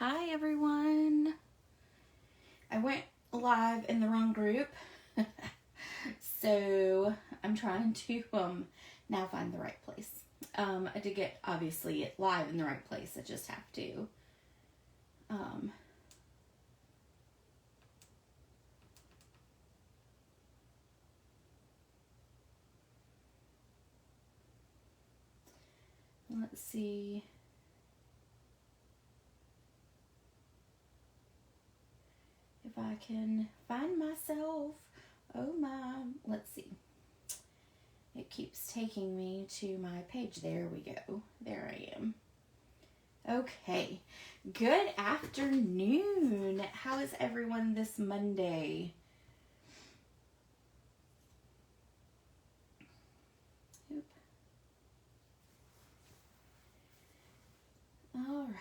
Hi everyone. I went live in the wrong group. So I'm trying to now find the right place. I did get obviously it live in the right place. I just have to let's see. If I can find myself. Oh my, let's see. It keeps taking me to my page. There we go. There I am. Okay. Good afternoon. How is everyone this Monday? Oop. All right.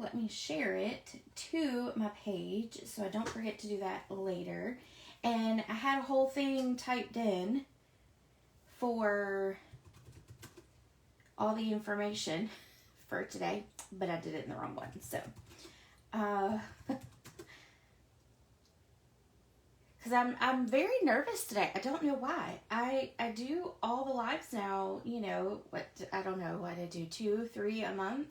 Let me share it to my page so I don't forget to do that later. And I had a whole thing typed in for all the information for today, but I did it in the wrong one. So, because I'm very nervous today. I don't know why. I do all the lives now, you know, I don't know what I do, 2, 3 a month.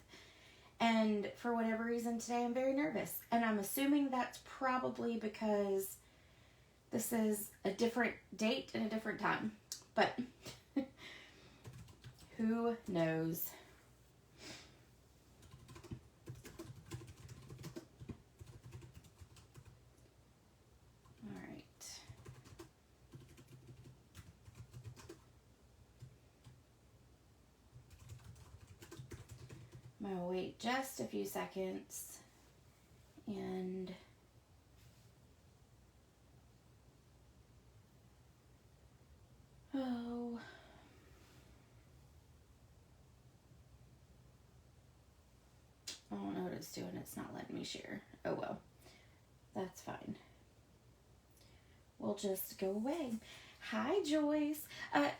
And for whatever reason today, I'm very nervous. And I'm assuming that's probably because this is a different date and a different time. But who knows? All right. I'm going to wait just a few seconds and oh, I don't know what it's doing. It's not letting me share. Oh well, that's fine. We'll just go away. Hi, Joyce.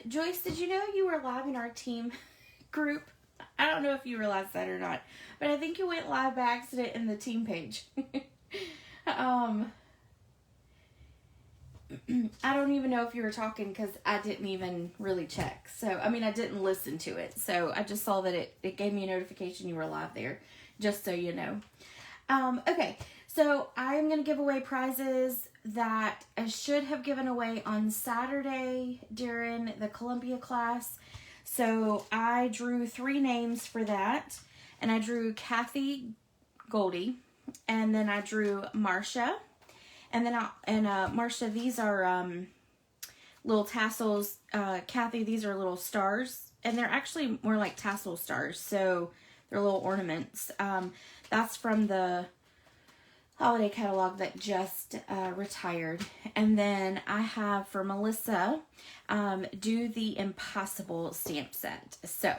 Joyce, did you know you were live in our team group? I don't know if you realized that or not, but I think you went live by accident in the team page. I don't even know if you were talking because I didn't even really check. So, I mean, I didn't listen to it. So, I just saw that it gave me a notification you were live there, just so you know. Okay, so I'm going to give away prizes that I should have given away on Saturday during the Columbia class. So I drew 3 names for that, and I drew Kathy Goldie, and then I drew Marcia, and then Marcia, these are little tassels. Kathy, these are little stars, and they're actually more like tassel stars, so they're little ornaments. That's from the holiday catalog that just retired. And then I have for Melissa, Do the Impossible stamp set. So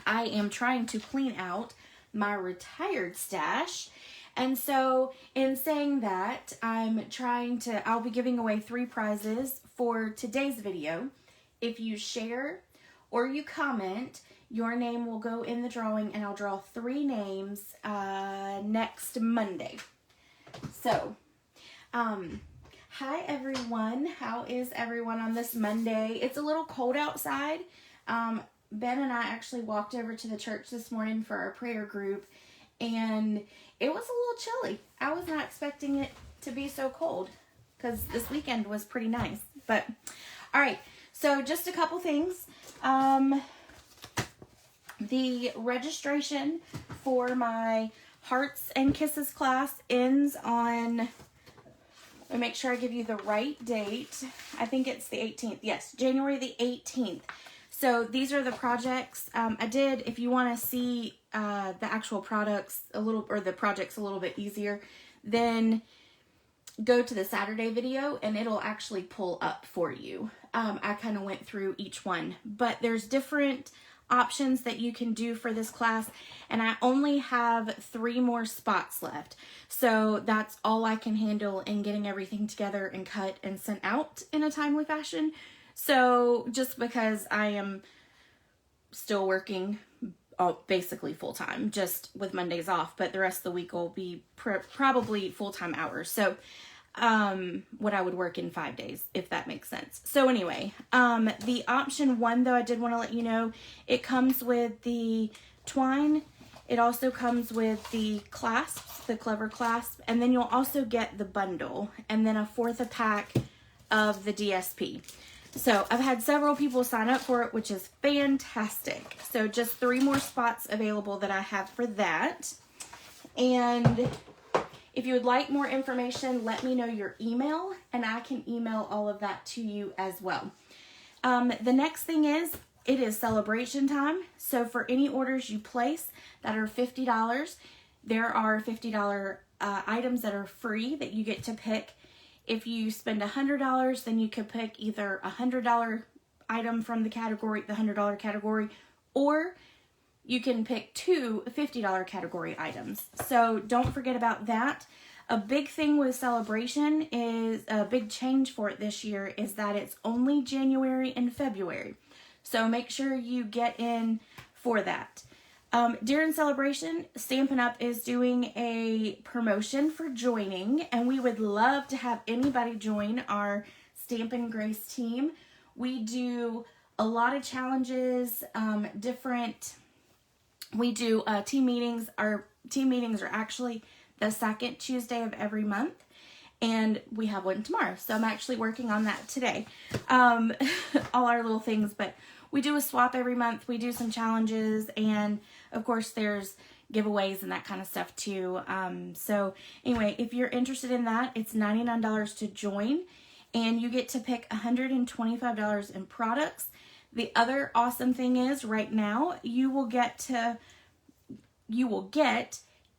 I am trying to clean out my retired stash. And so in saying that, I'll be giving away 3 prizes for today's video. If you share or you comment, your name will go in the drawing, and I'll draw 3 names next Monday. So, hi everyone. How is everyone on this Monday? It's a little cold outside. Ben and I actually walked over to the church this morning for our prayer group, and it was a little chilly. I was not expecting it to be so cold because this weekend was pretty nice. But, all right. So, just a couple things. The registration for my Hearts and Kisses class ends on, let me make sure I give you the right date. I think it's the 18th. Yes, January the 18th. So these are the projects. If you want to see the actual products the projects a little bit easier, then go to the Saturday video and it'll actually pull up for you. I kind of went through each one, but there's different options that you can do for this class, and I only have 3 more spots left, so that's all I can handle in getting everything together and cut and sent out in a timely fashion. So just because I am still working basically full-time, just with Mondays off, but the rest of the week will be probably full-time hours. So what I would work in 5 days, if that makes sense. So anyway, the option 1, though, I did want to let you know, it comes with the twine. It also comes with the clasps, the clever clasp, and then you'll also get the bundle, and then a 4th pack of the DSP. So I've had several people sign up for it, which is fantastic. So just 3 more spots available that I have for that. And if you would like more information, let me know your email, and I can email all of that to you as well. The next thing is, it is celebration time. So for any orders you place that are $50, there are $50 items that are free that you get to pick. If you spend $100, then you could pick either a $100 item from the category, the $100 category, or you can pick 2 $50 category items. So don't forget about that. A big thing with Celebration is, a big change for it this year, is that it's only January and February. So make sure you get in for that. During Celebration, Stampin' Up! Is doing a promotion for joining, and we would love to have anybody join our Stampin' Grace team. We do a lot of challenges, we do team meetings. Our team meetings are actually the 2nd Tuesday of every month, and we have one tomorrow. So I'm actually working on that today. All our little things, but we do a swap every month. We do some challenges, and of course there's giveaways and that kind of stuff too. So anyway, if you're interested in that, it's $99 to join, and you get to pick $125 in products. The other awesome thing is, right now, you will get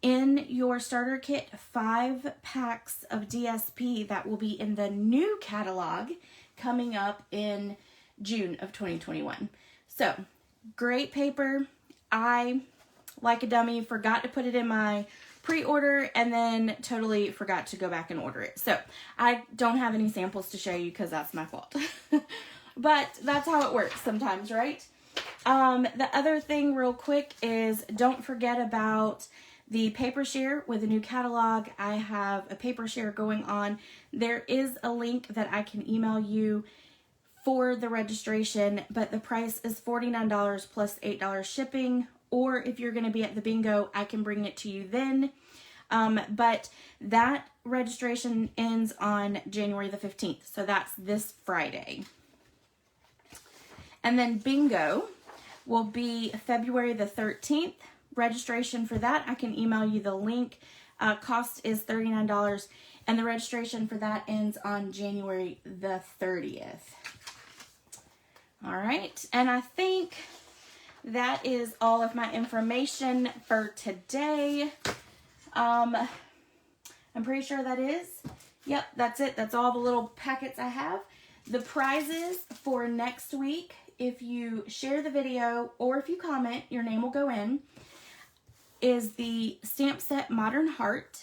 in your starter kit 5 packs of DSP that will be in the new catalog coming up in June of 2021. So, great paper. I, like a dummy, forgot to put it in my pre-order and then totally forgot to go back and order it. So, I don't have any samples to show you because that's my fault. But that's how it works sometimes, right? The other thing real quick is, don't forget about the paper share with a new catalog. I have a paper share going on. There is a link that I can email you for the registration, but the price is $49 plus $8 shipping, or if you're going to be at the bingo, I can bring it to you then. But that registration ends on January the 15th, so that's this Friday. And then bingo will be February the 13th. Registration for that, I can email you the link. Cost is $39, and the registration for that ends on January the 30th. All right, and I think that is all of my information for today. I'm pretty sure that is. Yep, that's it. That's all the little packets I have. The prizes for next week, if you share the video or if you comment, your name will go in, is the stamp set Modern Heart.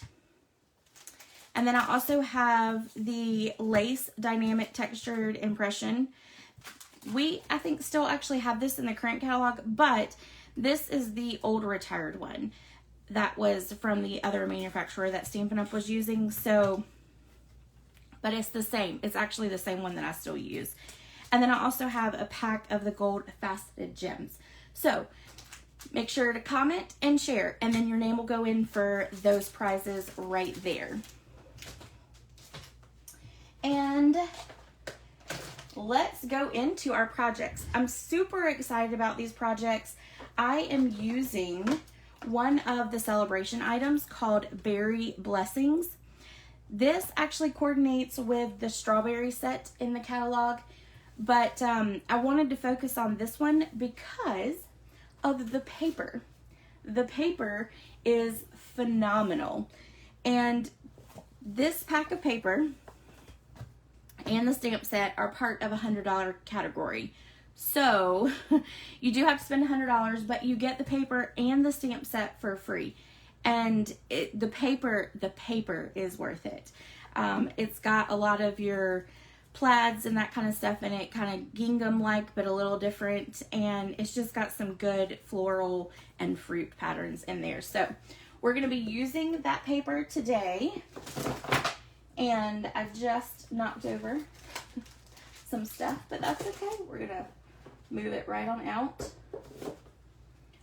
And then I also have the lace dynamic textured impression. I think still actually have this in the current catalog, but this is the old retired one that was from the other manufacturer that Stampin' Up! Was using. So, but it's the same. It's actually the same one that I still use. And then I also have a pack of the gold faceted gems. So make sure to comment and share, and then your name will go in for those prizes right there. And let's go into our projects. I'm super excited about these projects. I am using one of the celebration items called Berry Blessings. This actually coordinates with the strawberry set in the catalog, but I wanted to focus on this one because of the paper. The paper is phenomenal, and this pack of paper and the stamp set are part of a $100 category. So you do have to spend $100, but you get the paper and the stamp set for free. And the paper is worth it. It's got a lot of your plaids and that kind of stuff in it, kind of gingham like, but a little different. And it's just got some good floral and fruit patterns in there. So we're going to be using that paper today. And I just knocked over some stuff, but that's okay. We're going to move it right on out.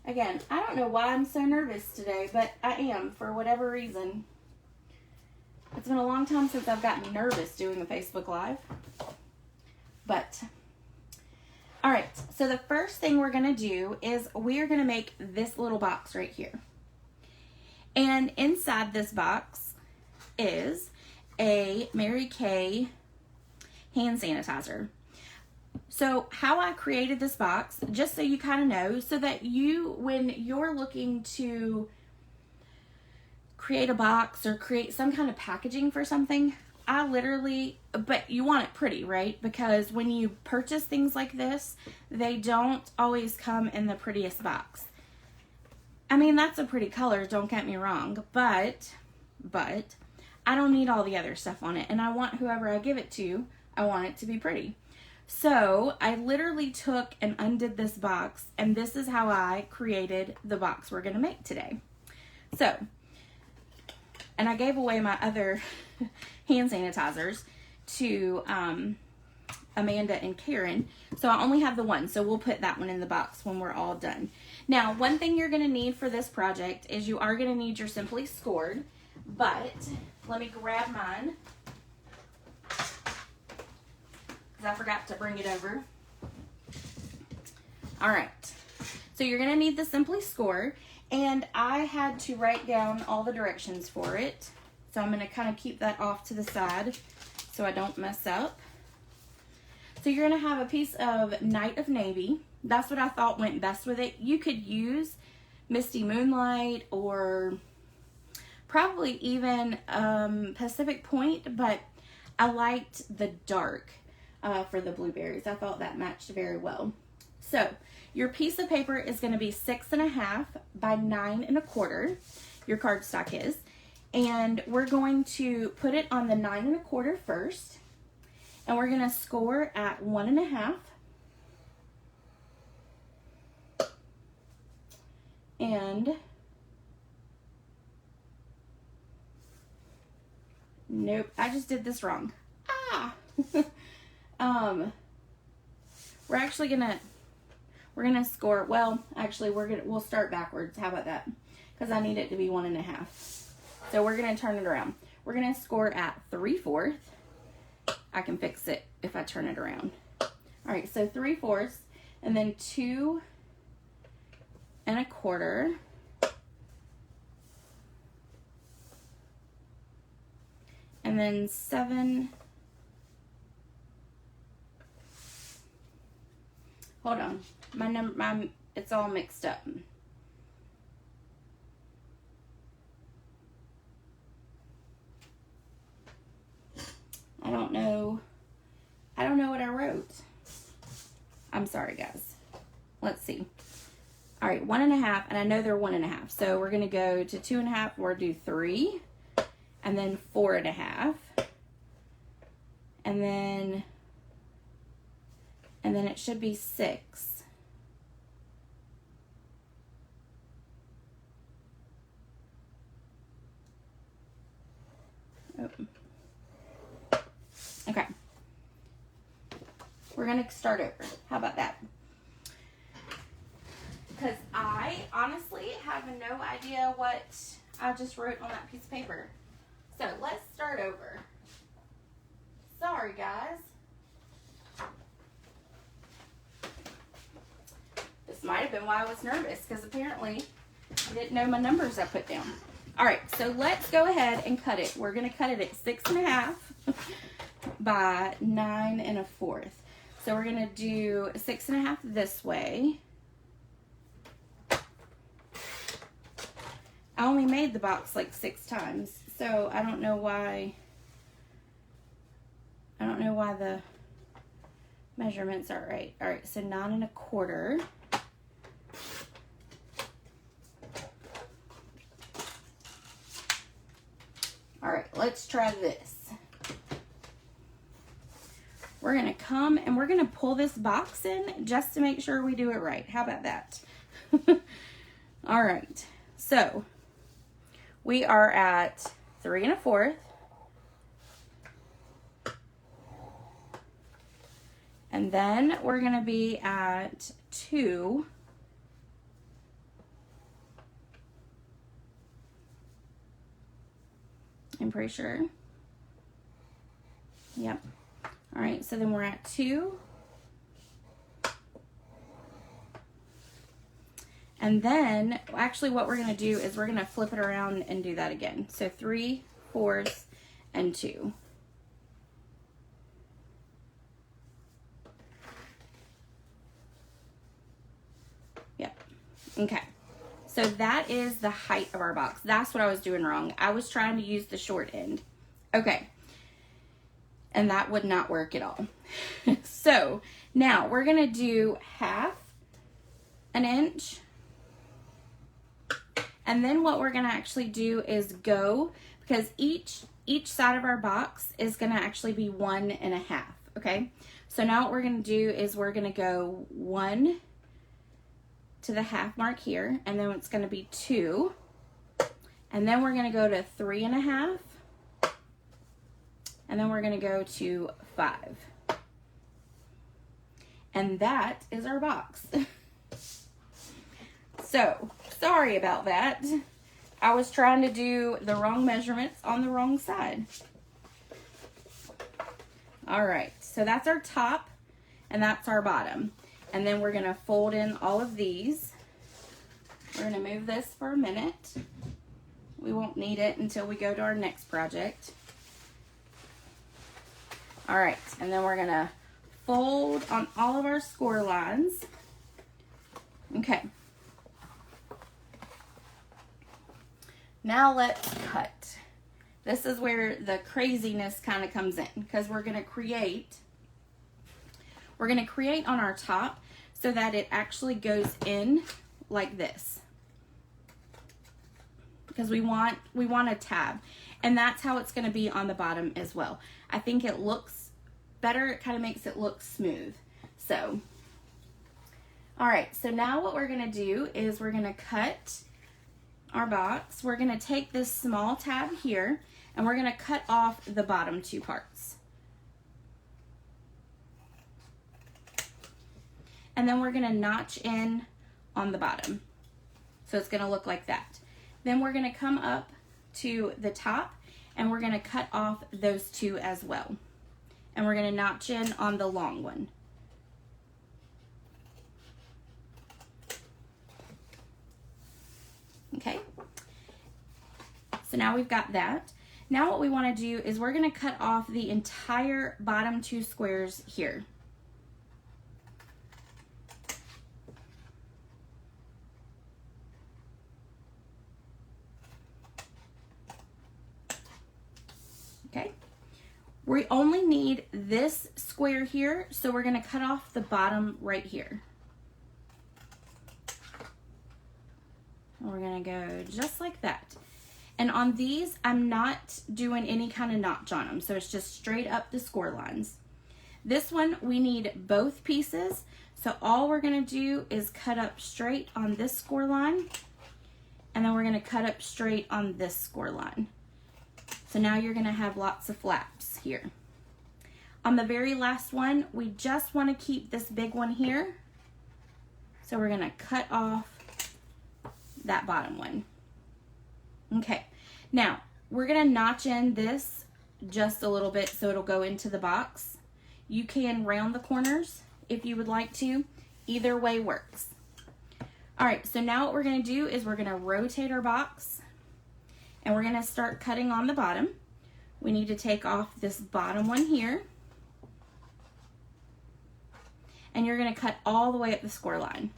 Again, I don't know why I'm so nervous today, but I am for whatever reason. It's been a long time since I've gotten nervous doing a Facebook Live. But, all right. So the first thing we're going to do is we're going to make this little box right here. And inside this box is a Mary Kay hand sanitizer. So how I created this box, just so you kind of know, so that you, when you're looking to create a box or create some kind of packaging for something, I literally, but you want it pretty, right? Because when you purchase things like this, they don't always come in the prettiest box. I mean, that's a pretty color, don't get me wrong, but I don't need all the other stuff on it, and I want whoever I give it to, I want it to be pretty. So I literally took and undid this box, and this is how I created the box we're going to make today. So, and I gave away my other hand sanitizers to Amanda and Karen, so I only have the one, so we'll put that one in the box when we're all done. Now, one thing you're going to need for this project is you are going to need your Simply Scored, but let me grab mine, because I forgot to bring it over. All right, so you're going to need the Simply Score. And I had to write down all the directions for it. So I'm going to kind of keep that off to the side so I don't mess up. So you're going to have a piece of Night of Navy. That's what I thought went best with it. You could use Misty Moonlight or probably even Pacific Point, but I liked the dark for the blueberries. I thought that matched very well. So your piece of paper is going to be 6.5 by 9 1/4. Your cardstock is. And we're going to put it on the 9 1/4 first. And we're going to score at 1.5. And nope, I just did this wrong. Ah! We're actually we're gonna score, well, actually we'll start backwards. How about that? Because I need it to be 1.5. So we're gonna turn it around. We're gonna score at 3/4. I can fix it if I turn it around. All right, so 3/4, and then 2 1/4. And then 7. Hold on. It's all mixed up. I don't know what I wrote. I'm sorry, guys. Let's see. All right, 1.5, and I know they're 1.5. So we're gonna go to 2.5, or do 3, and then 4.5, and then it should be 6. Oh. Okay. We're going to start over. How about that? Because I honestly have no idea what I just wrote on that piece of paper. So let's start over. Sorry, guys. This might have been why I was nervous, because apparently I didn't know my numbers I put down. All right, so let's go ahead and cut it. We're going to cut it at 6.5 by 9 1/4. So we're going to do 6.5 this way. I only made the box like 6 times, so I don't know why the measurements aren't right. All right, so 9 1/4. All right, let's try this. we're gonna come and we're gonna pull this box in just to make sure we do it right. How about that? All right, so we are at 3 1/4. And then we're gonna be at 2. I'm pretty sure. Yep. All right, so then we're at 2. And then, actually what we're gonna do is we're gonna flip it around and do that again. So 3 4 and 2. Yep, okay. So that is the height of our box. That's what I was doing wrong. I was trying to use the short end. Okay. And that would not work at all. So now we're going to do 1/2 inch. And then what we're going to actually do is go, because each side of our box is going to actually be 1 1/2. Okay. So now what we're going to do is we're going to go 1 to the 1/2 mark here, and then it's going to be 2, and then we're going to go to 3 1/2, and then we're going to go to 5, and that is our box. So sorry about that. I was trying to do the wrong measurements on the wrong side. All right, so that's our top and that's our bottom. And then we're going to fold in all of these. We're going to move this for a minute. We won't need it until we go to our next project. All right, and then we're going to fold on all of our score lines. Okay. Now let's cut. This is where the craziness kind of comes in, because we're going to create on our top so that it actually goes in like this, because we want a tab, and that's how it's going to be on the bottom as well. I think it looks better. It kind of makes it look smooth. So all right, so now what we're going to do is we're going to cut our box. We're going to take this small tab here and we're going to cut off the bottom 2 parts. And then we're going to notch in on the bottom. So it's going to look like that. Then we're going to come up to the top and we're going to cut off those 2 as well. And we're going to notch in on the long one. Okay. So now we've got that. Now what we want to do is we're going to cut off the entire bottom 2 squares here. Okay, we only need this square here, so we're going to cut off the bottom right here. And we're going to go just like that. And on these, I'm not doing any kind of notch on them, so it's just straight up the score lines. This one, we need both pieces, so all we're going to do is cut up straight on this score line, and then we're going to cut up straight on this score line. So now you're going to have lots of flaps here. On the very last one, we just want to keep this big one here. So we're going to cut off that bottom one. Okay, now we're going to notch in this just a little bit so it'll go into the box. You can round the corners if you would like to. Either way works. All right, so now what we're going to do is we're going to rotate our box. And we're going to start cutting on the bottom. We need to take off this bottom one here. And you're going to cut all the way up the score line.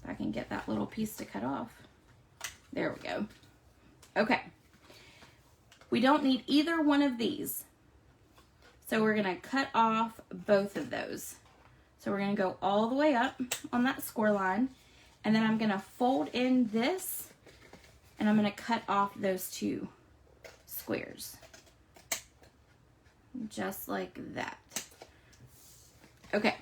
If I can get that little piece to cut off. There we go. Okay. We don't need either one of these. So we're going to cut off both of those. So we're going to go all the way up on that score line, and then I'm going to fold in this And I'm going to cut off those 2 squares. Just like that. Okay.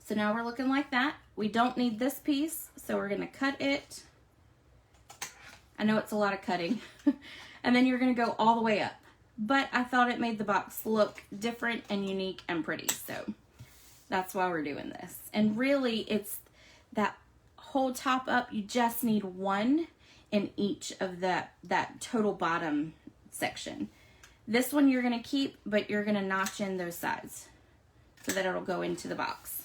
So now we're looking like that. We don't need this piece, so we're going to cut it. I know it's a lot of cutting. And then you're going to go all the way up. But I thought it made the box look different and unique and pretty. So that's why we're doing this. And really, it's that whole top up. You just need 1 in each of that total bottom section. This one you're going to keep, but you're going to notch in those sides so that it'll go into the box.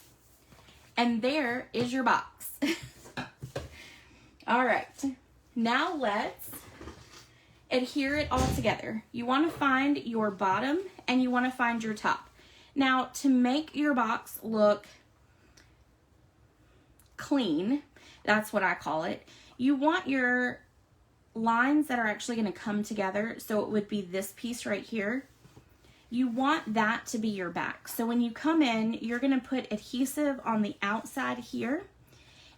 And there is your box. All right. Now let's adhere it all together. You want to find your bottom and you want to find your top. Now, to make your box look clean, that's what I call it, you want your lines that are actually going to come together. So it would be this piece right here. You want that to be your back. So when you come in, you're going to put adhesive on the outside here.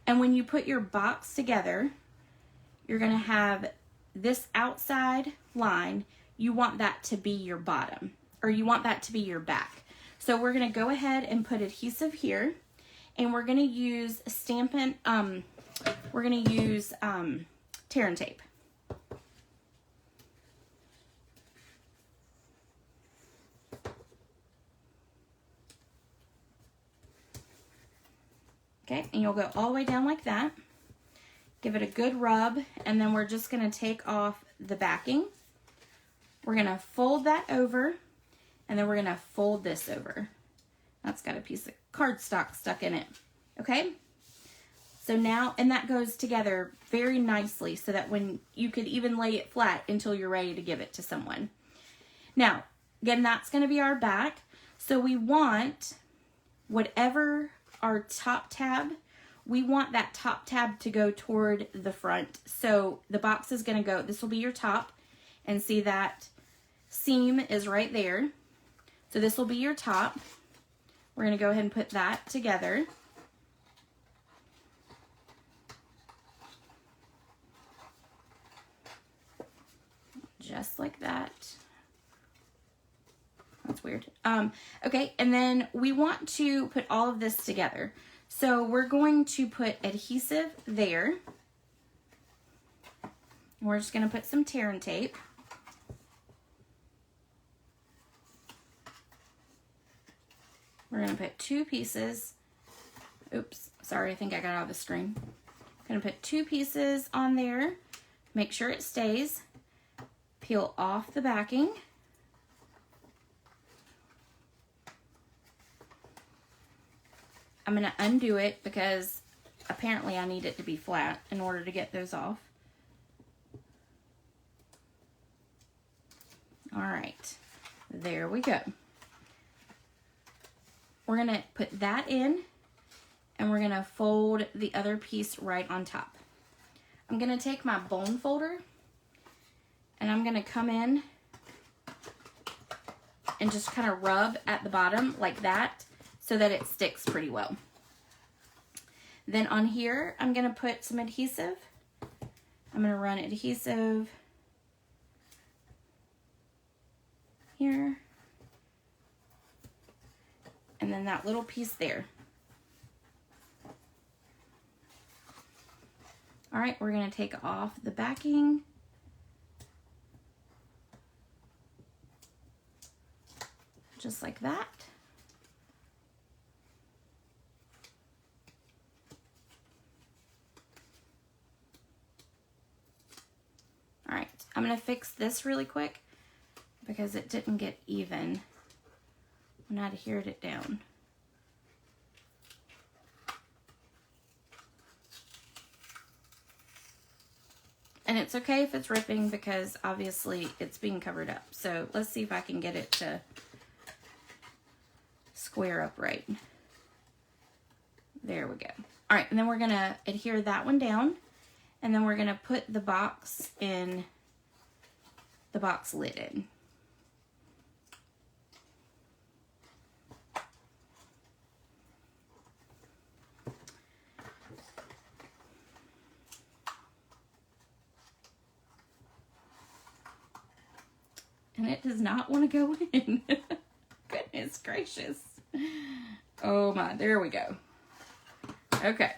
And when you put your box together, you're going to have this outside line. You want that to be your bottom, or you want that to be your back. So we're going to go ahead and put adhesive here, and we're going to use tear and tape. Okay, and you'll go all the way down like that. Give it a good rub, and then we're just going to take off the backing. We're going to fold that over, and then we're going to fold this over. That's got a piece of cardstock stuck in it. Okay? So now, and that goes together very nicely so that when you could even lay it flat until you're ready to give it to someone. Now, again, that's going to be our back. So we want whatever our top tab, we want that top tab to go toward the front. So the box is going to go, this will be your top, and see that seam is right there. So this will be your top. We're going to go ahead and put that together. Just like that. That's weird. Okay, and then we want to put all of this together. So we're going to put adhesive there. We're just going to put some tear and tape. We're going to put 2 pieces. Oops, sorry, I think I got out of the screen. Going to put 2 pieces on there. Make sure it stays. Peel off the backing. I'm going to undo it because apparently I need it to be flat in order to get those off. All right, there we go. We're going to put that in, and we're going to fold the other piece right on top. I'm going to take my bone folder, and I'm going to come in and just kind of rub at the bottom like that, so that it sticks pretty well. Then on here, I'm going to put some adhesive. I'm going to run adhesive here. And then that little piece there. All right, we're going to take off the backing. Just like that. I'm going to fix this really quick because it didn't get even when I adhered it down. And it's okay if it's ripping because obviously it's being covered up. So let's see if I can get it to square up right. There we go. All right, and then we're going to adhere that one down, and then we're going to put the box in the box lid in. and it does not want to go in. Goodness gracious. Oh my, there we go. Okay.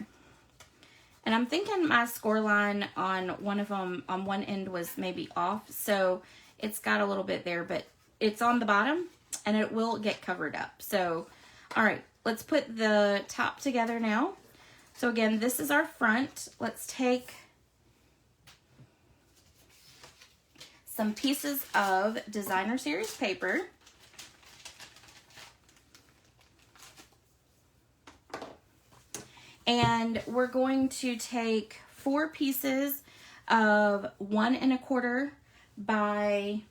And I'm thinking my score line on one of them, on one end, was maybe off. So it's got a little bit there, but it's on the bottom and it will get covered up. So, all right, let's put the top together now. So again, this is our front. Let's take some pieces of Designer Series paper. And we're going to take 4 pieces of 1 1/4 by,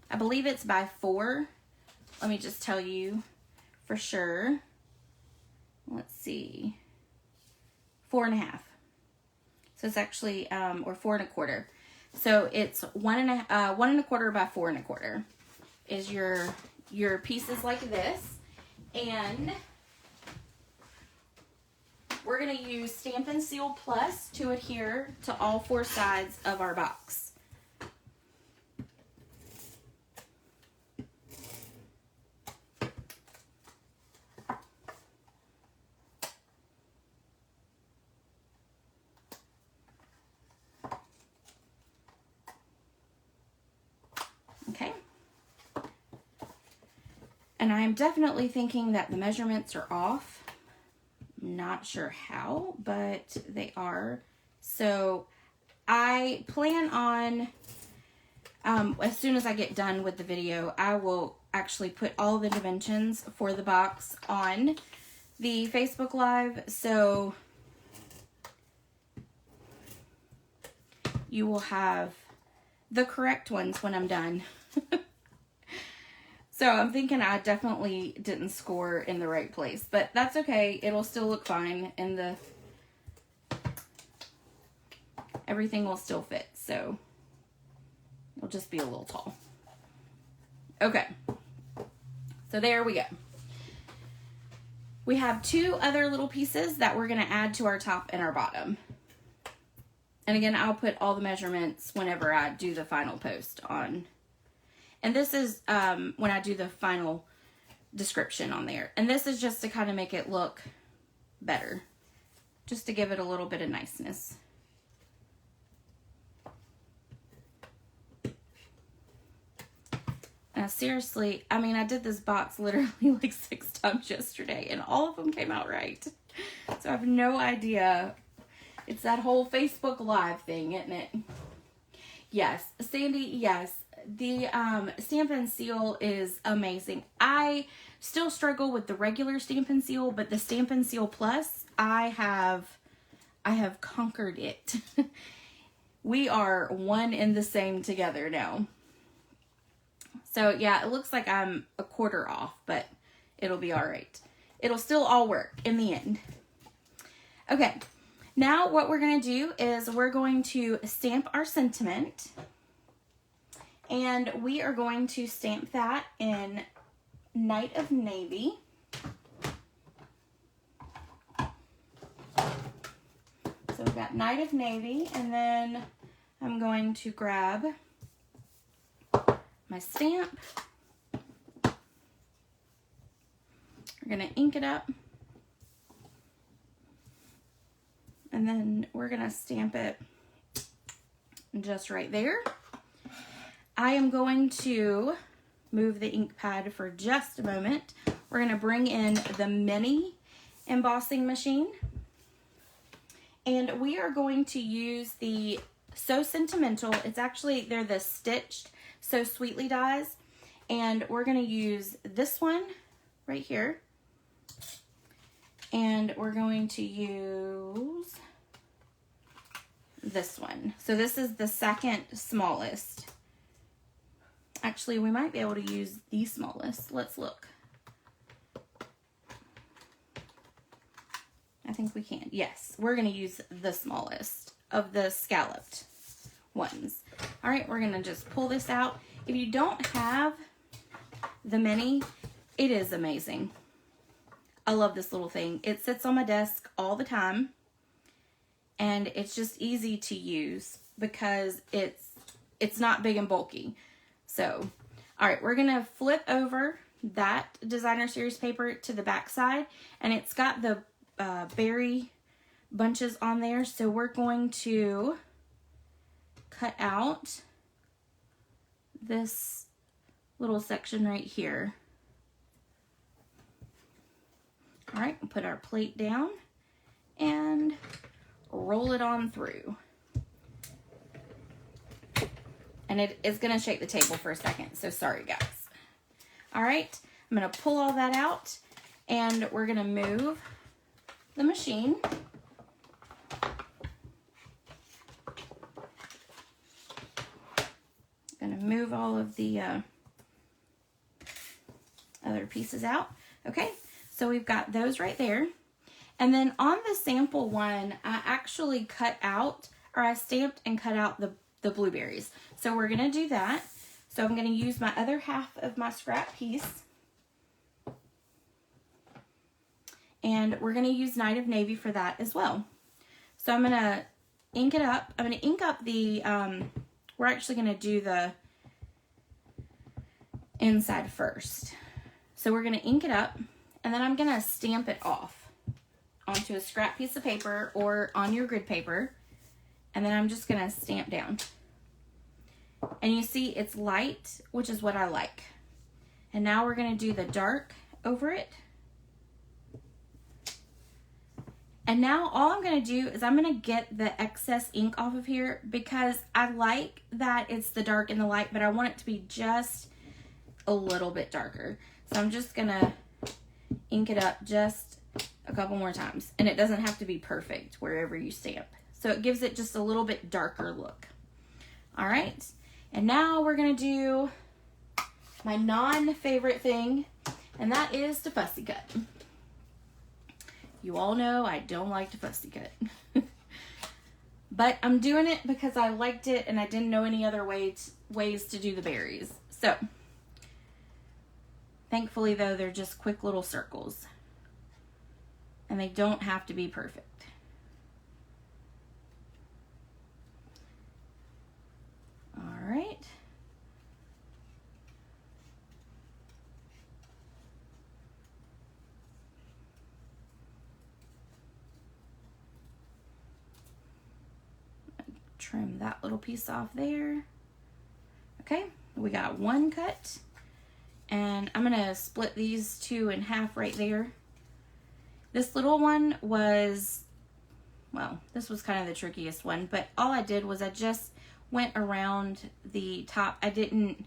I believe it's by 4. Let me just tell you for sure. Let's see, 4 1/2. So it's actually, or 4 1/4. So it's 1 1/4 by 4 1/4 is your pieces like this. And we're going to use Stampin' Seal Plus to adhere to all 4 sides of our box. Okay. And I'm definitely thinking that the measurements are off. Not sure how, but they are. So I plan on, as soon as I get done with the video, I will actually put all the dimensions for the box on the Facebook Live. So you will have the correct ones when I'm done. So I'm thinking I definitely didn't score in the right place, but that's okay. It'll still look fine, and everything will still fit. So it'll just be a little tall. Okay. So there we go. We have 2 other little pieces that we're going to add to our top and our bottom. And again, I'll put all the measurements whenever I do the final post on. And this is when I do the final description on there. And this is just to kind of make it look better. Just to give it a little bit of niceness. Seriously, I mean, I did this box literally like 6 times yesterday. And all of them came out right. So I have no idea. It's that whole Facebook Live thing, isn't it? Yes. Sandy, yes. The Stampin' Seal is amazing. I still struggle with the regular Stampin' Seal, but the Stampin' Seal Plus, I have conquered it. We are one in the same together now. So yeah, it looks like I'm a quarter off, but it'll be all right. It'll still all work in the end. Okay, now what we're going to do is we're going to stamp our sentiment. And we are going to stamp that in Night of Navy. So we've got Night of Navy, and then I'm going to grab my stamp. We're going to ink it up. And then we're going to stamp it just right there. I am going to move the ink pad for just a moment. We're going to bring in the mini embossing machine. And we are going to use the So Sentimental. It's actually, they're the stitched So Sweetly dies. And we're going to use this one right here. And we're going to use this one. So this is the second smallest. Actually, we might be able to use the smallest. Let's look. I think we can. Yes, we're going to use the smallest of the scalloped ones. All right, we're going to just pull this out. If you don't have the mini, it is amazing. I love this little thing. It sits on my desk all the time. And it's just easy to use because it's not big and bulky. So All right, we're gonna flip over that designer series paper to the back side, and it's got the berry bunches on there. So we're going to cut out this little section right here. All right, we'll put our plate down and roll it on through. And it is going to shake the table for a second, so sorry guys. All right, I'm going to pull all that out, and we're going to move the machine. Going to move all of the other pieces out. Okay, so we've got those right there. And then on the sample one, I actually cut out, or I stamped and cut out the blueberries. So we're going to do that. So I'm going to use my other half of my scrap piece. And we're going to use Night of Navy for that as well. So I'm going to ink it up. I'm going to ink up the, we're actually going to do the inside first. So we're going to ink it up, and then I'm going to stamp it off onto a scrap piece of paper or on your grid paper. And then I'm just going to stamp down. And you see it's light, which is what I like. And now we're going to do the dark over it. And now all I'm going to do is I'm going to get the excess ink off of here, because I like that it's the dark and the light, but I want it to be just a little bit darker. So I'm just going to ink it up just a couple more times. And it doesn't have to be perfect wherever you stamp. So it gives it just a little bit darker look. All right. And now we're going to do my non-favorite thing, and that is to fussy cut. You all know I don't like to fussy cut. But I'm doing it because I liked it and I didn't know any other ways to do the berries. So, thankfully though, they're just quick little circles. And they don't have to be perfect. All right. Trim that little piece off there. Okay, we got one cut, and I'm gonna split these two in half right there. This little one was, well, this was kind of the trickiest one, but all I did was I just went around the top. I didn't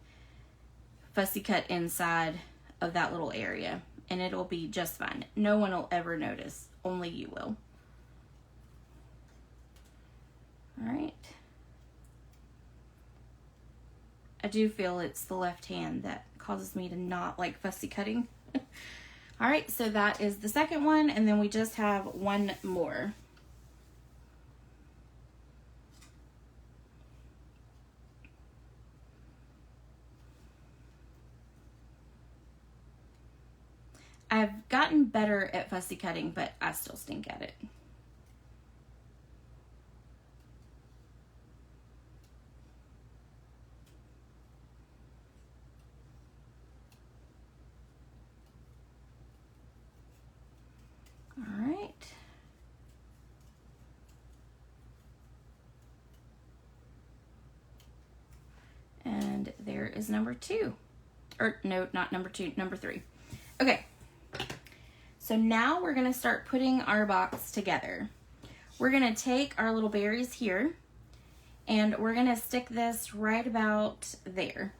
fussy cut inside of that little area, and it'll be just fine. No one will ever notice, only you will. All right. I do feel it's the left hand that causes me to not like fussy cutting. All right, so that is the second one, and then we just have one more. I've gotten better at fussy cutting, but I still stink at it. All right. And there is number two. Or no, not number two, number three. Okay. So now we're going to start putting our box together. We're going to take our little berries here, and we're going to stick this right about there.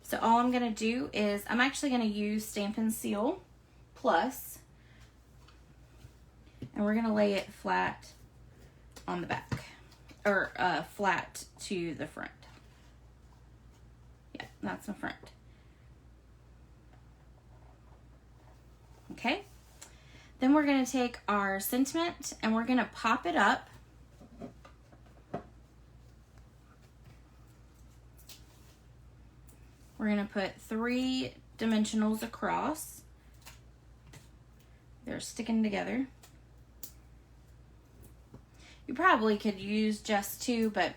So all I'm going to do is, I'm actually going to use Stampin' Seal Plus, and we're going to lay it flat on the back, or flat to the front. Yeah, that's my front. Okay. Then we're going to take our sentiment and we're going to pop it up. We're going to put 3 dimensionals across. They're sticking together. You probably could use just 2, but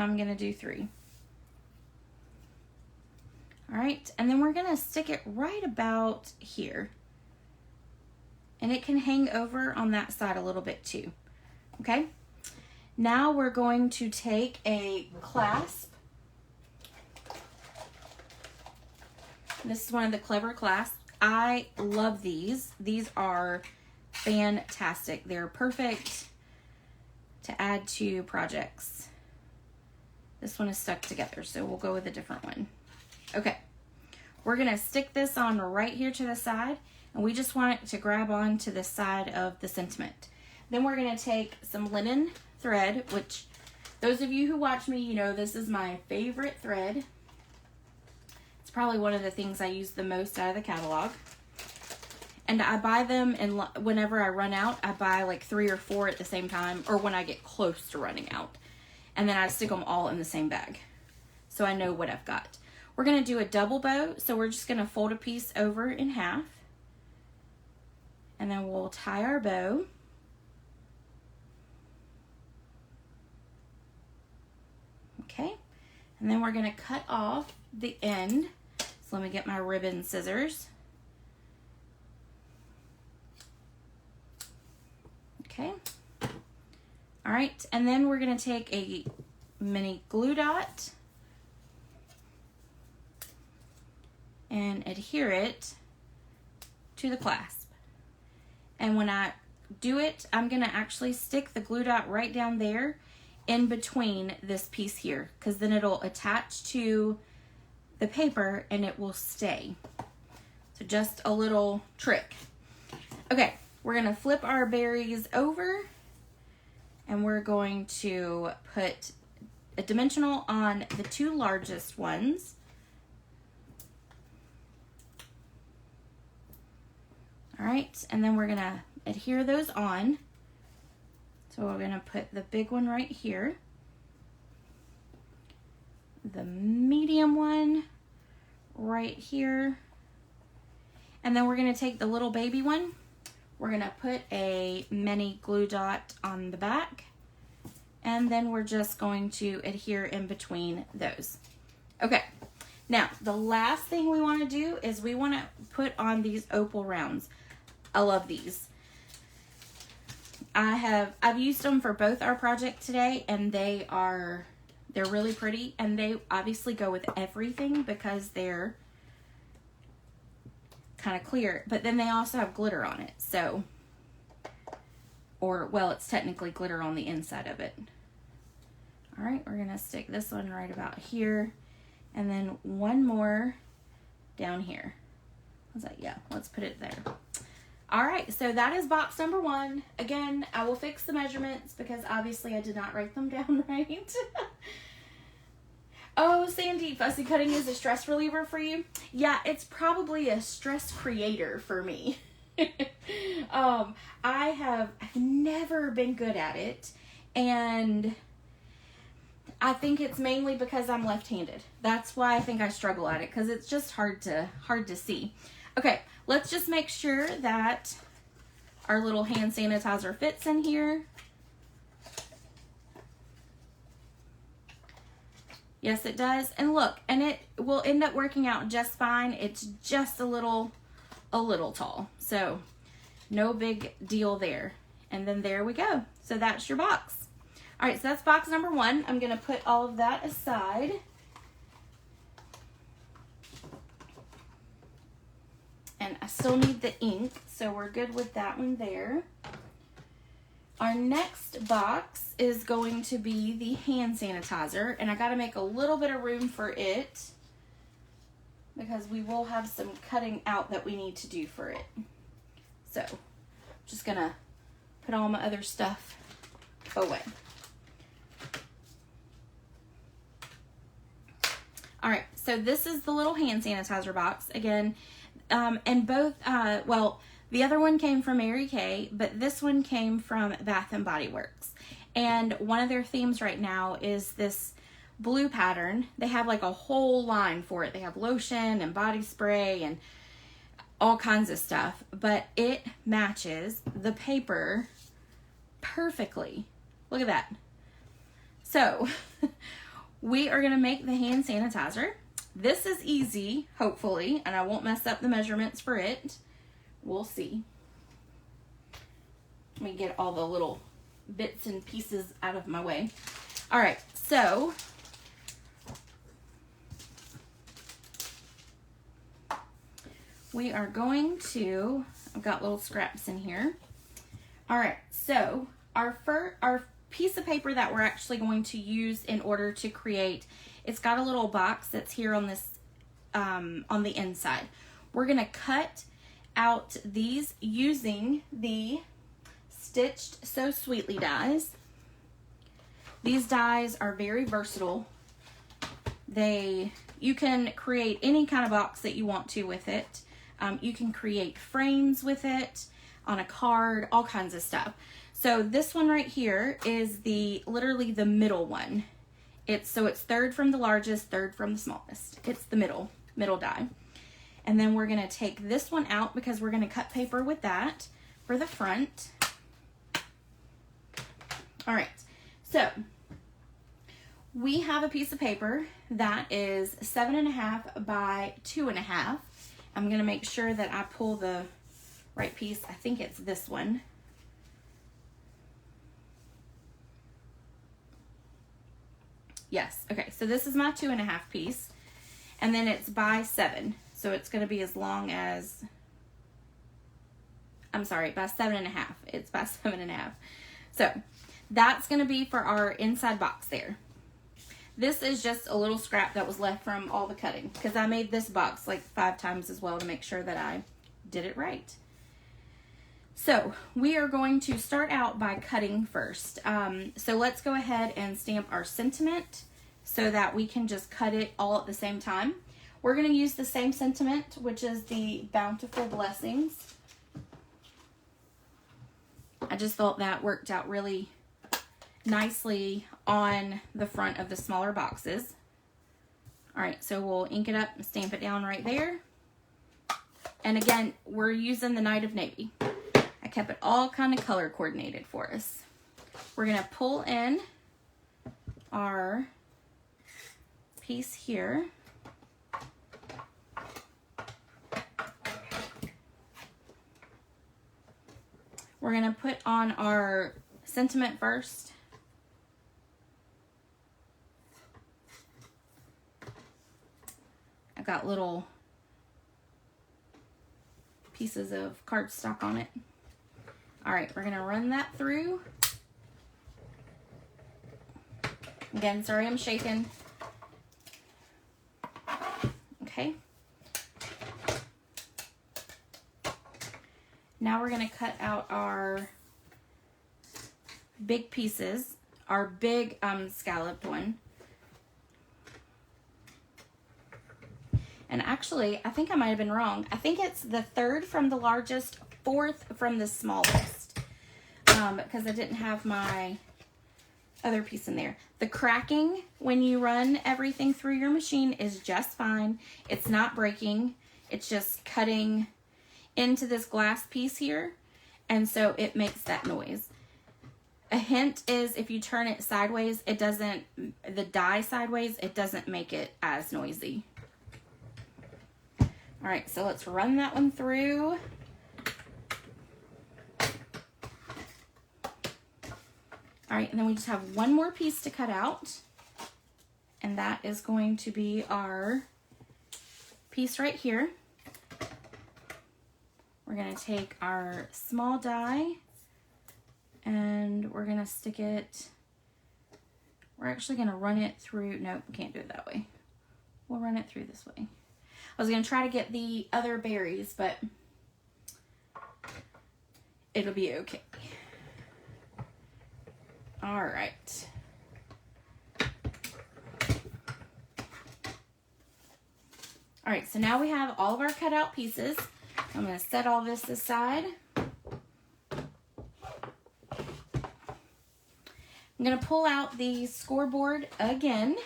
I'm going to do 3. All right, and then we're going to stick it right about here. And it can hang over on that side a little bit too. Okay? Now we're going to take a clasp. This is one of the Clever clasps. I love these. These are fantastic. They're perfect to add to projects. This one is stuck together, so we'll go with a different one. Okay, we're gonna stick this on right here to the side, and we just want it to grab on to the side of the sentiment. Then we're gonna take some linen thread, which those of you who watch me, you know this is my favorite thread. It's probably one of the things I use the most out of the catalog. And I buy them, and whenever I run out, I buy like 3 or 4 at the same time, or when I get close to running out. And then I stick them all in the same bag, so I know what I've got. We're going to do a double bow, so we're just going to fold a piece over in half. And then we'll tie our bow. Okay, and then we're going to cut off the end. So let me get my ribbon scissors. Okay. All right, and then we're going to take a mini glue dot and adhere it to the clasp. And when I do it, I'm going to actually stick the glue dot right down there in between this piece here, because then it'll attach to the paper and it will stay. So just a little trick. Okay, we're going to flip our berries over, and we're going to put a dimensional on the 2 largest ones. All right, and then we're gonna adhere those on. So we're gonna put the big one right here, the medium one right here, and then we're gonna take the little baby one. We're gonna put a mini glue dot on the back, and then we're just going to adhere in between those. Okay, now the last thing we wanna do is we wanna put on these opal rounds. I love these. I've used them for both our project today, and they're really pretty, and they obviously go with everything because they're kind of clear, but then they also have glitter on it. So, or well, it's technically glitter on the inside of it. All right, we're gonna stick this one right about here, and then one more down here. Was that? Yeah, let's put it there. All right, so that is box number 1. Again, I will fix the measurements because obviously I did not write them down right. Oh, Sandy, fussy cutting is a stress reliever for you? Yeah, it's probably a stress creator for me. I've never been good at it, and I think it's mainly because I'm left-handed. That's why I think I struggle at it, because it's just hard to see. Okay, let's just make sure that our little hand sanitizer fits in here. Yes, it does. And look, and it will end up working out just fine. It's just a little tall. So no big deal there. And then there we go. So that's your box. All right, so that's box number 1. I'm going to put all of that aside. And I still need the ink, so we're good with that one there. Our next box is going to be the hand sanitizer, and I got to make a little bit of room for it because we will have some cutting out that we need to do for it. So, I'm just going to put all my other stuff away. All right, so this is the little hand sanitizer box. Again, and both, well, the other one came from Mary Kay, but this one came from Bath & Body Works. And one of their themes right now is this blue pattern. They have like a whole line for it. They have lotion and body spray and all kinds of stuff, but it matches the paper perfectly. Look at that. So we are going to make the hand sanitizer. This is easy, hopefully, and I won't mess up the measurements for it. We'll see. Let me get all the little bits and pieces out of my way. All right, so we are going to, I've got little scraps in here. All right, so our piece of paper that we're actually going to use in order to create, it's got a little box that's here on this, on the inside. We're gonna cut out these using the Stitched So Sweetly dies. These dies are very versatile. You can create any kind of box that you want to with it. You can create frames with it, on a card, all kinds of stuff. So this one right here is literally the middle one. It's third from the largest, third from the smallest. It's the middle die. And then we're gonna take this one out because we're gonna cut paper with that for the front. All right, so we have a piece of paper that is 7.5 by 2.5. I'm gonna make sure that I pull the right piece. I think it's this one. Yes, okay, so this is my 2.5 piece, and then it's by 7. So it's gonna be as long as, I'm sorry, by 7.5. It's by 7.5. So that's gonna be for our inside box there. This is just a little scrap that was left from all the cutting because I made this box like 5 times as well to make sure that I did it right. So we are going to start out by cutting first. So let's go ahead and stamp our sentiment so that we can just cut it all at the same time. We're going to use the same sentiment, which is the Bountiful Blessings. I just thought that worked out really nicely on the front of the smaller boxes. All right, so we'll ink it up and stamp it down right there. And again, we're using the Night of Navy. I kept it all kind of color coordinated for us. We're gonna pull in our piece here. We're gonna put on our sentiment first. I've got little pieces of cardstock on it. All right, we're gonna run that through. Again, sorry I'm shaking. Okay. Now we're gonna cut out our big pieces, our big scalloped one. And actually, I think I might have been wrong. I think it's the third from the largest, fourth from the smallest, because I didn't have my other piece in there. The cracking when you run everything through your machine is just fine. It's not breaking. It's just cutting into this glass piece here, and so it makes that noise. A hint is if you turn it sideways, it doesn't, the die sideways, it doesn't make it as noisy. All right, so let's run that one through. All right, and then we just have one more piece to cut out, and that is going to be our piece right here. We're gonna take our small die and we're gonna stick it, we're actually gonna run it through, nope, we can't do it that way. We'll run it through this way. I was gonna try to get the other berries, but it'll be okay. All right. All right, so now we have all of our cutout pieces. I'm gonna set all this aside. I'm gonna pull out the scoreboard again.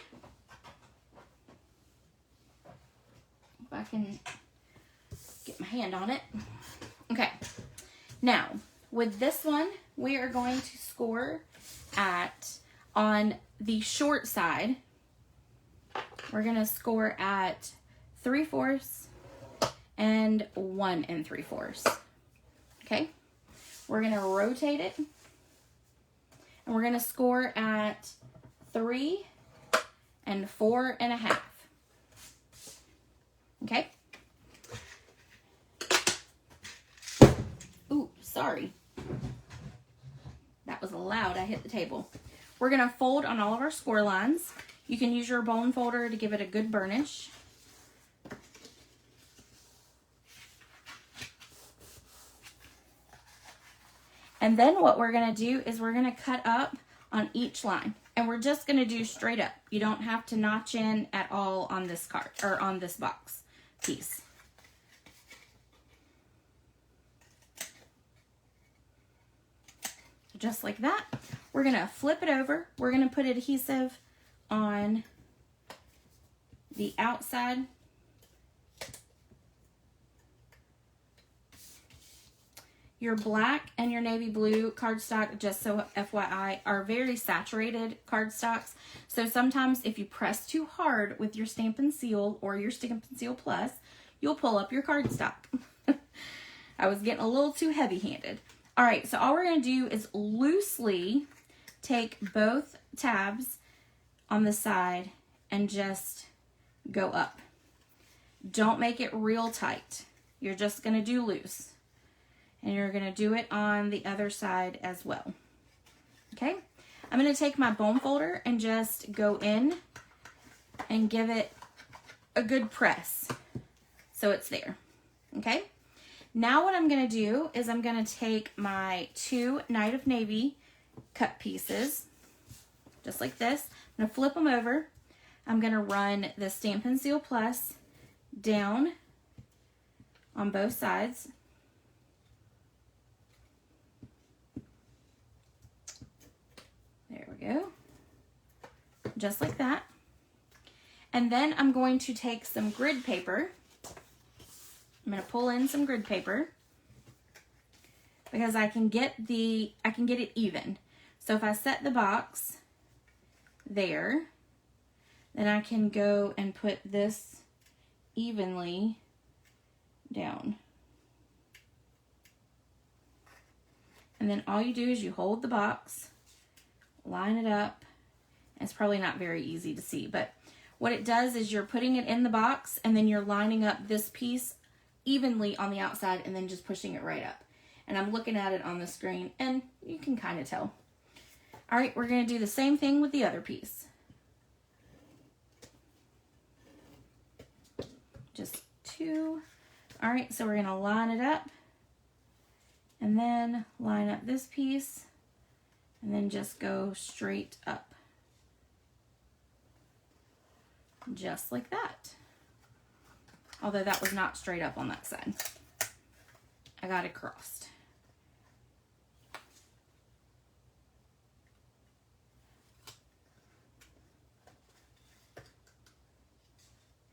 If I can get my hand on it. Okay, now with this one, we are going to score on the short side, we're going to score at 3/4 and 1 3/4. Okay, we're going to rotate it, and we're going to score at 3 4 1/2. Okay. Ooh, sorry. That was loud. I hit the table. We're going to fold on all of our score lines. You can use your bone folder to give it a good burnish. And then what we're going to do is we're going to cut up on each line. And we're just going to do straight up. You don't have to notch in at all on this card or on this box piece. Just like that. We're going to flip it over. We're going to put adhesive on the outside. Your black and your navy blue cardstock, just so FYI, are very saturated cardstocks. So sometimes if you press too hard with your Stampin' Seal or your Stampin' Seal Plus, you'll pull up your cardstock. I was getting a little too heavy-handed. All right, so all we're going to do is loosely take both tabs on the side and just go up. Don't make it real tight. You're just going to do loose. And you're going to do it on the other side as well. Okay? I'm going to take my bone folder and just go in and give it a good press so it's there. Okay? Now what I'm going to do is I'm going to take my 2 Night of Navy cut pieces, just like this. I'm going to flip them over. I'm going to run the Stampin' Seal Plus down on both sides. There we go. Just like that. And then I'm going to take some grid paper. I'm going to pull in some grid paper because I can get it even. So if I set the box there, then I can go and put this evenly down. And then all you do is you hold the box, line it up. It's probably not very easy to see, but what it does is you're putting it in the box and then you're lining up this piece evenly on the outside and then just pushing it right up. And I'm looking at it on the screen and you can kind of tell. All right, we're going to do the same thing with the other piece. Just 2. All right, so we're going to line it up and then line up this piece and then just go straight up. Just like that. Although that was not straight up on that side. I got it crossed.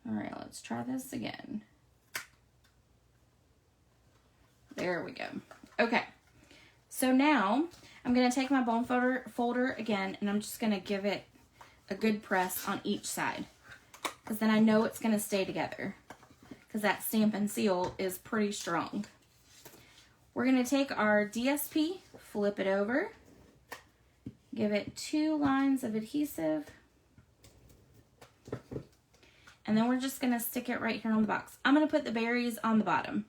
All right, let's try this again. There we go. Okay, so now I'm going to take my bone folder again, and I'm just going to give it a good press on each side, because then I know it's going to stay together, because that Stampin' Seal is pretty strong. We're going to take our DSP, flip it over, give it 2 lines of adhesive, and then we're just going to stick it right here on the box. I'm going to put the berries on the bottom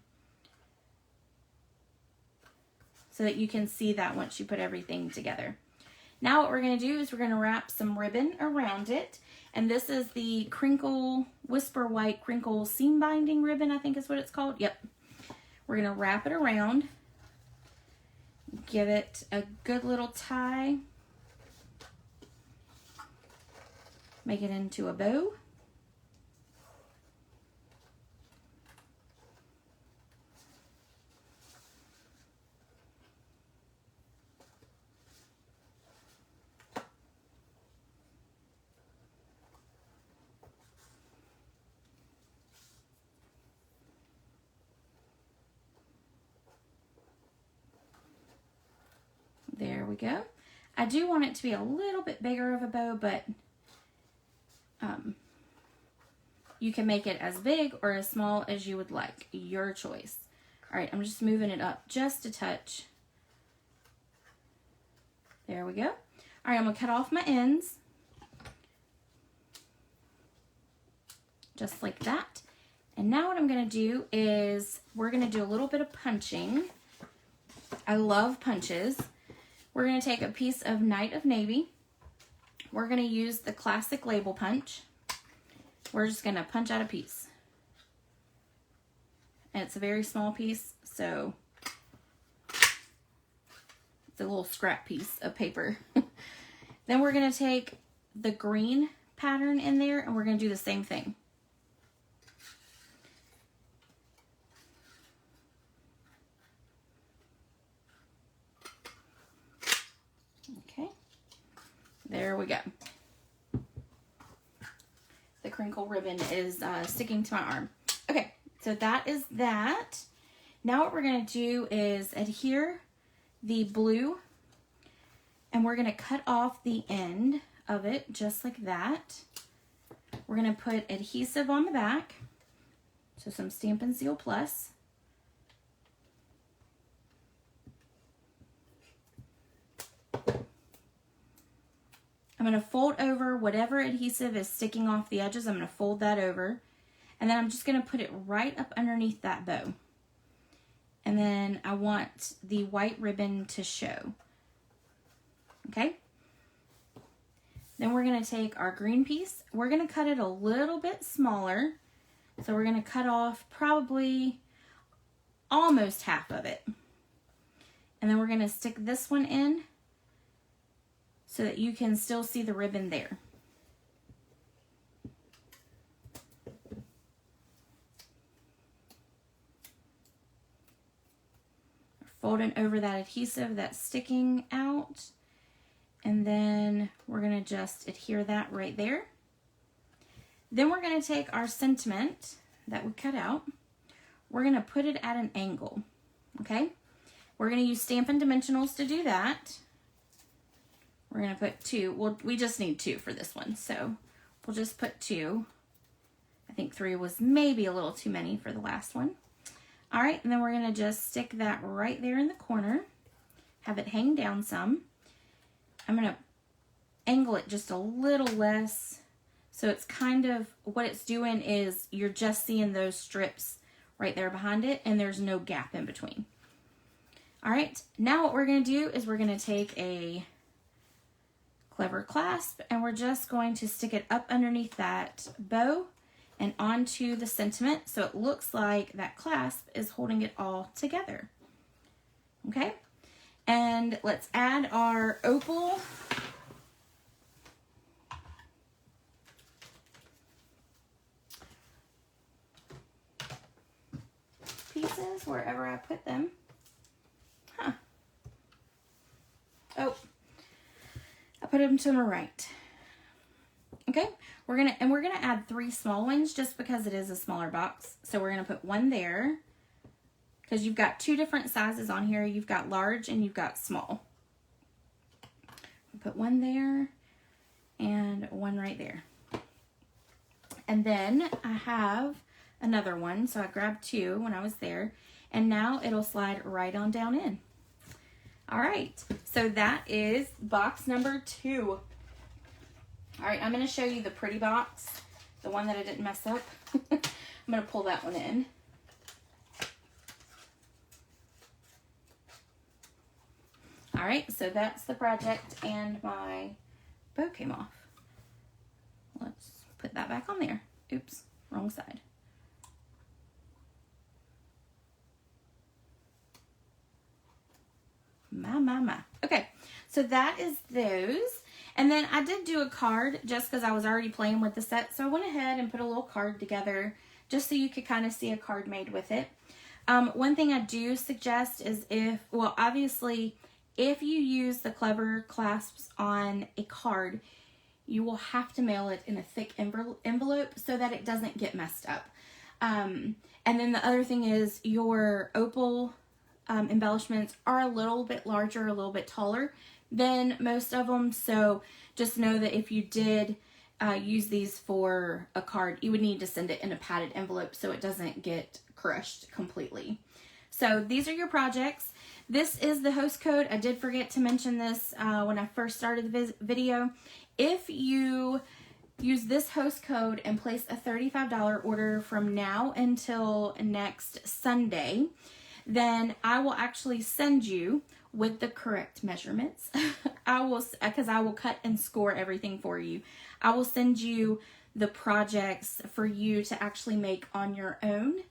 so that you can see that once you put everything together. Now what we're going to do is we're going to wrap some ribbon around it. And this is the Crinkle Whisper White Crinkle Seam Binding Ribbon, I think is what it's called. Yep. We're going to wrap it around. Give it a good little tie. Make it into a bow. There we go. I do want it to be a little bit bigger of a bow, but You can make it as big or as small as you would like. Your choice. All right, I'm just moving it up just a touch. There we go. All right, I'm gonna cut off my ends. Just like that. And now what I'm gonna do is we're gonna do a little bit of punching. I love punches. We're gonna take a piece of Night of Navy. We're gonna use the classic label punch. We're just gonna punch out a piece. And it's a very small piece, so it's a little scrap piece of paper. Then we're gonna take the green pattern in there and we're gonna do the same thing. Okay, there we go. The crinkle ribbon is sticking to my arm. Okay, so that is that. Now what we're gonna do is adhere the blue and we're gonna cut off the end of it just like that. We're gonna put adhesive on the back, so some Stampin' Seal Plus. I'm going to fold over whatever adhesive is sticking off the edges. I'm going to fold that over. And then I'm just going to put it right up underneath that bow. And then I want the white ribbon to show. Okay? Then we're going to take our green piece. We're going to cut it a little bit smaller. So we're going to cut off probably almost half of it. And then we're going to stick this one in, so that you can still see the ribbon there. Folding over that adhesive that's sticking out. And then we're gonna just adhere that right there. Then we're gonna take our sentiment that we cut out. We're gonna put it at an angle, okay? We're gonna use Stampin' Dimensionals to do that. We're going to put 2. Well, we just need 2 for this one, so we'll just put 2. I think 3 was maybe a little too many for the last one. All right, and then we're going to just stick that right there in the corner, have it hang down some. I'm going to angle it just a little less, so it's kind of, what it's doing is you're just seeing those strips right there behind it, and there's no gap in between. All right, now what we're going to do is we're going to take a clever clasp and we're just going to stick it up underneath that bow and onto the sentiment so it looks like that clasp is holding it all together. Okay, and let's add our opal pieces wherever I put them. Oh, I put them to my right. Okay, we're gonna add 3 small ones just because it is a smaller box. So we're gonna put one there because you've got 2 different sizes on here. You've got large and you've got small. Put one there and one right there. And then I have another one, so I grabbed 2 when I was there, and now it'll slide right on down in. All right, so that is box number 2. All right, I'm going to show you the pretty box, the one that I didn't mess up. I'm going to pull that one in. All right, so that's the project, and my bow came off. Let's put that back on there. Oops, wrong side. My. Okay, so that is those. And then I did do a card just because I was already playing with the set. So I went ahead and put a little card together just so you could kind of see a card made with it. One thing I do suggest is obviously, if you use the clever clasps on a card, you will have to mail it in a thick envelope so that it doesn't get messed up. And then the other thing is your opal embellishments are a little bit larger, a little bit taller than most of them. So just know that if you did use these for a card, you would need to send it in a padded envelope so it doesn't get crushed completely. So these are your projects. This is the host code. I did forget to mention this when I first started the video. If you use this host code and place a $35 order from now until next Sunday, then I will actually send you with the correct measurements. Because I will cut and score everything for you. I will send you the projects for you to actually make on your own.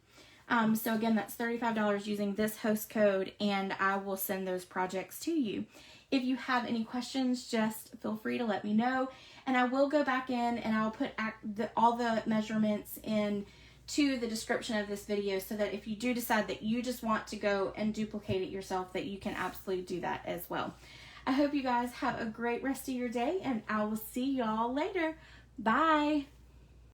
So again, that's $35 using this host code, and I will send those projects to you. If you have any questions, just feel free to let me know, and I will go back in and I'll put all the measurements in to the description of this video, so that if you do decide that you just want to go and duplicate it yourself, that you can absolutely do that as well. I hope you guys have a great rest of your day, and I will see y'all later. Bye.